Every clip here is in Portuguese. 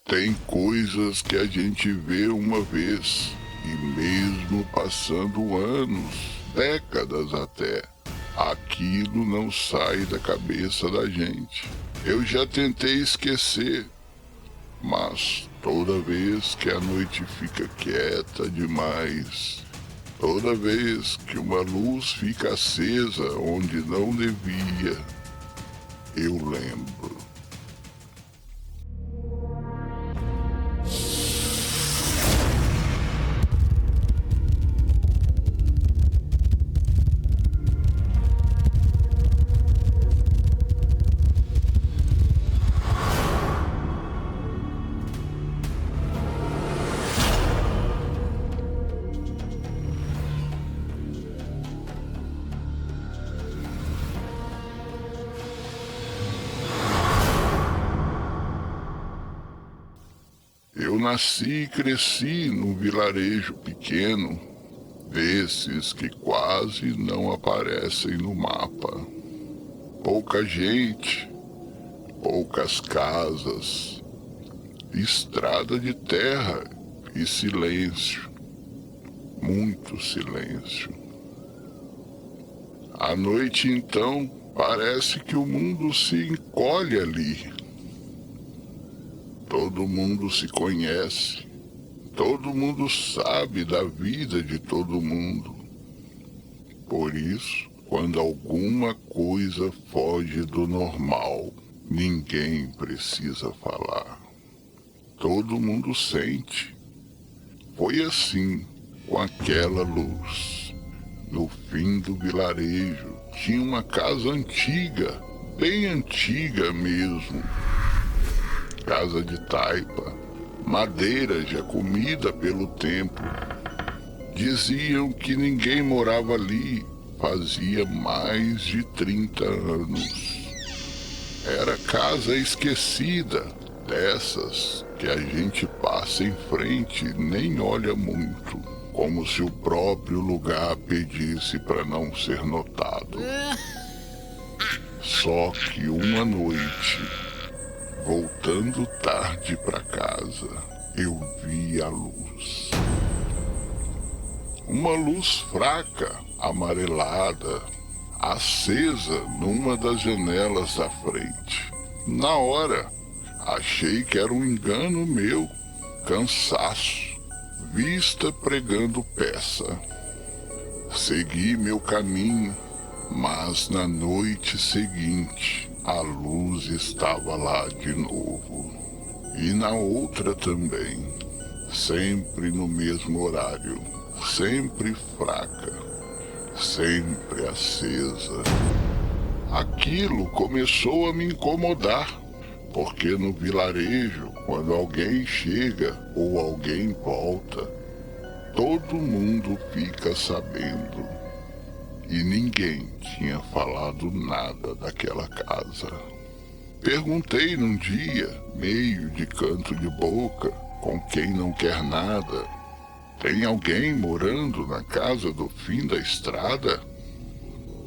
Tem coisas que a gente vê uma vez e mesmo passando anos, décadas até, aquilo não sai da cabeça da gente. Eu já tentei esquecer, mas toda vez que a noite fica quieta demais, toda vez que uma luz fica acesa onde não devia, eu lembro. Eu nasci e cresci num vilarejo pequeno, desses que quase não aparecem no mapa. Pouca gente, poucas casas, estrada de terra e silêncio, muito silêncio. À noite, então, parece que o mundo se encolhe ali. Todo mundo se conhece, todo mundo sabe da vida de todo mundo. Por isso, quando alguma coisa foge do normal, ninguém precisa falar. Todo mundo sente. Foi assim com aquela luz. No fim do vilarejo tinha uma casa antiga, bem antiga mesmo. Casa de taipa, madeira já comida pelo tempo. Diziam que ninguém morava ali fazia mais de 30 anos. Era casa esquecida, dessas que a gente passa em frente e nem olha muito, como se o próprio lugar pedisse para não ser notado. Só que uma noite, voltando tarde para casa, eu vi a luz. Uma luz fraca, amarelada, acesa numa das janelas da frente. Na hora, achei que era um engano meu, cansaço, vista pregando peça. Segui meu caminho, mas na noite seguinte, a luz estava lá de novo. E na outra também, sempre no mesmo horário, sempre fraca, sempre acesa. Aquilo começou a me incomodar, porque no vilarejo, quando alguém chega ou alguém volta, todo mundo fica sabendo. E ninguém tinha falado nada daquela casa. Perguntei num dia, meio de canto de boca, com quem não quer nada: tem alguém morando na casa do fim da estrada?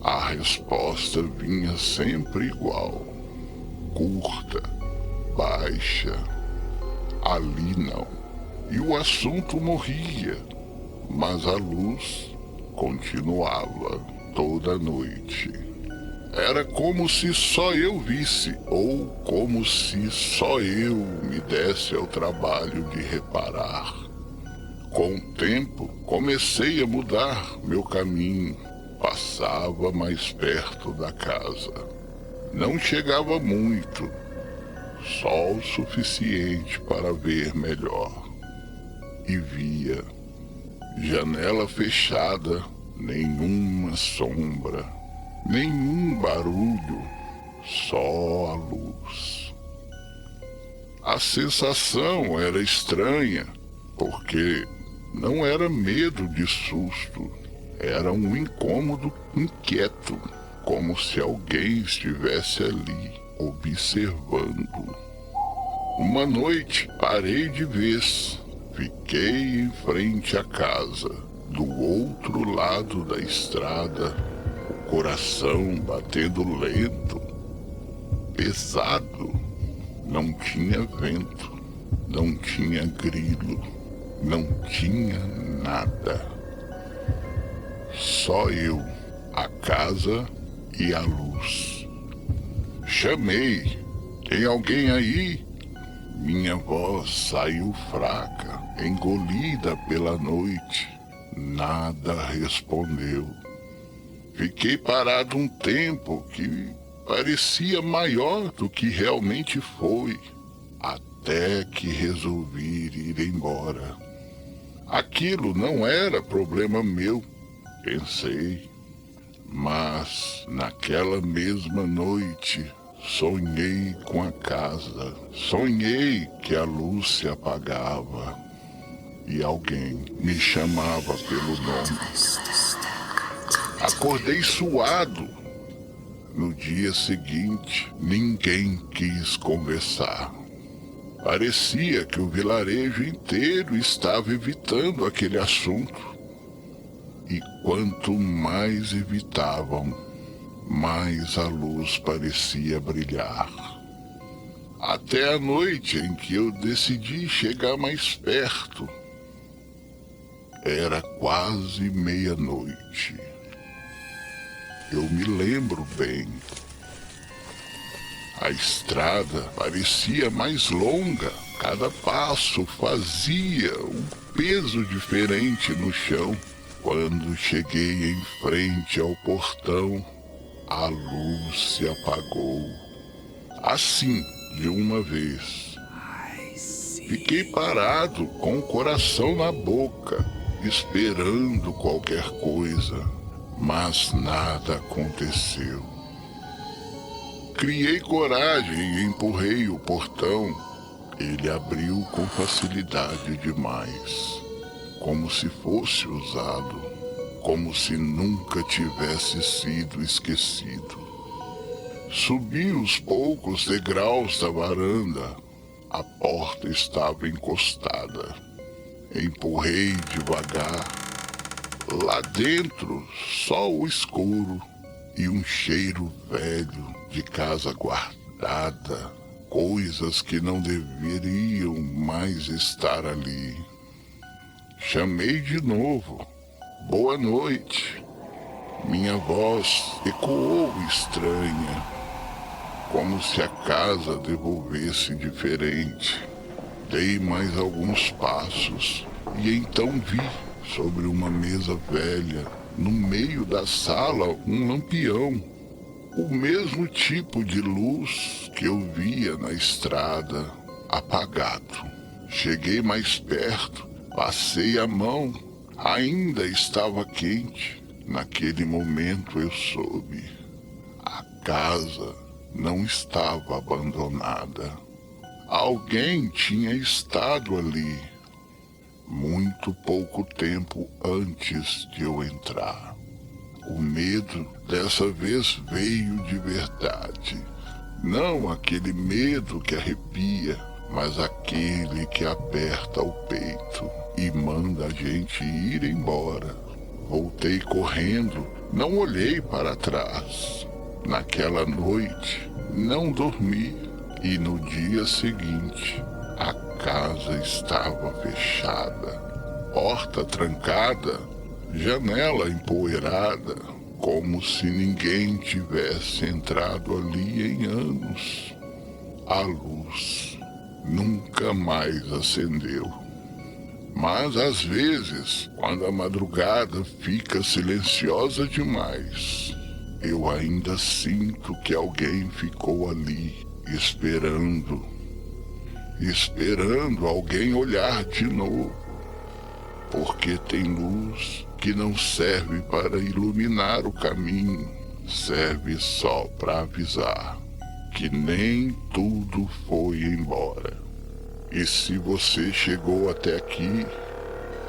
A resposta vinha sempre igual, curta, baixa. Ali não. E o assunto morria, mas a luz continuava toda noite. Era como se só eu visse, ou como se só eu me desse ao trabalho de reparar. Com o tempo, comecei a mudar meu caminho. Passava mais perto da casa. Não chegava muito, só o suficiente para ver melhor. E via. Janela fechada, nenhuma sombra, nenhum barulho, só a luz. A sensação era estranha, porque não era medo de susto, era um incômodo inquieto, como se alguém estivesse ali, observando. Uma noite parei de vez. Fiquei em frente à casa, do outro lado da estrada, o coração batendo lento, pesado, não tinha vento. Não tinha grilo, não tinha nada. Só eu, a casa e a luz. Chamei: tem alguém aí? Minha voz saiu fraca, engolida pela noite. Nada respondeu. Fiquei parado um tempo que parecia maior do que realmente foi, até que resolvi ir embora. Aquilo não era problema meu, pensei, mas naquela mesma noite sonhei com a casa. Sonhei que a luz se apagava e alguém me chamava pelo nome. Acordei suado. No dia seguinte, ninguém quis conversar. Parecia que o vilarejo inteiro estava evitando aquele assunto. E quanto mais evitavam, mais a luz parecia brilhar. Até a noite em que eu decidi chegar mais perto. Era quase meia-noite. Eu me lembro bem. A estrada parecia mais longa. Cada passo fazia um peso diferente no chão. Quando cheguei em frente ao portão, a luz se apagou. Assim, de uma vez. Fiquei parado, com o coração na boca, esperando qualquer coisa. Mas nada aconteceu. Criei coragem e empurrei o portão. Ele abriu com facilidade demais, como se fosse usado, como se nunca tivesse sido esquecido. Subi os poucos degraus da varanda. A porta estava encostada. Empurrei devagar. Lá dentro, só o escuro e um cheiro velho de casa guardada, coisas que não deveriam mais estar ali. Chamei de novo. Boa noite. Minha voz ecoou estranha, como se a casa devolvesse diferente. Dei mais alguns passos e então vi, sobre uma mesa velha, no meio da sala, um lampião. O mesmo tipo de luz que eu via na estrada, apagado. Cheguei mais perto, passei a mão. Ainda estava quente. Naquele momento eu soube. A casa não estava abandonada. Alguém tinha estado ali. Muito pouco tempo antes de eu entrar. O medo dessa vez veio de verdade. Não aquele medo que arrepia, mas aquele que aperta o peito e manda a gente ir embora. Voltei correndo, não olhei para trás. Naquela noite, não dormi e no dia seguinte, a casa estava fechada, porta trancada, janela empoeirada, como se ninguém tivesse entrado ali em anos. A luz nunca mais acendeu. Mas às vezes, quando a madrugada fica silenciosa demais, eu ainda sinto que alguém ficou ali, esperando alguém olhar de novo, porque tem luz que não serve para iluminar o caminho, serve só para avisar que nem tudo foi embora. E se você chegou até aqui,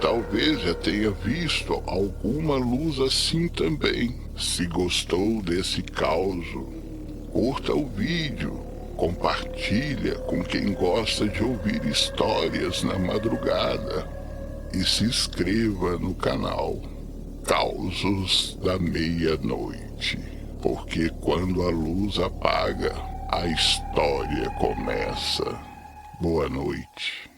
talvez já tenha visto alguma luz assim também. Se gostou desse caos, curta o vídeo, compartilha com quem gosta de ouvir histórias na madrugada e se inscreva no canal Causos da Meia-Noite, porque quando a luz apaga, a história começa. Boa noite.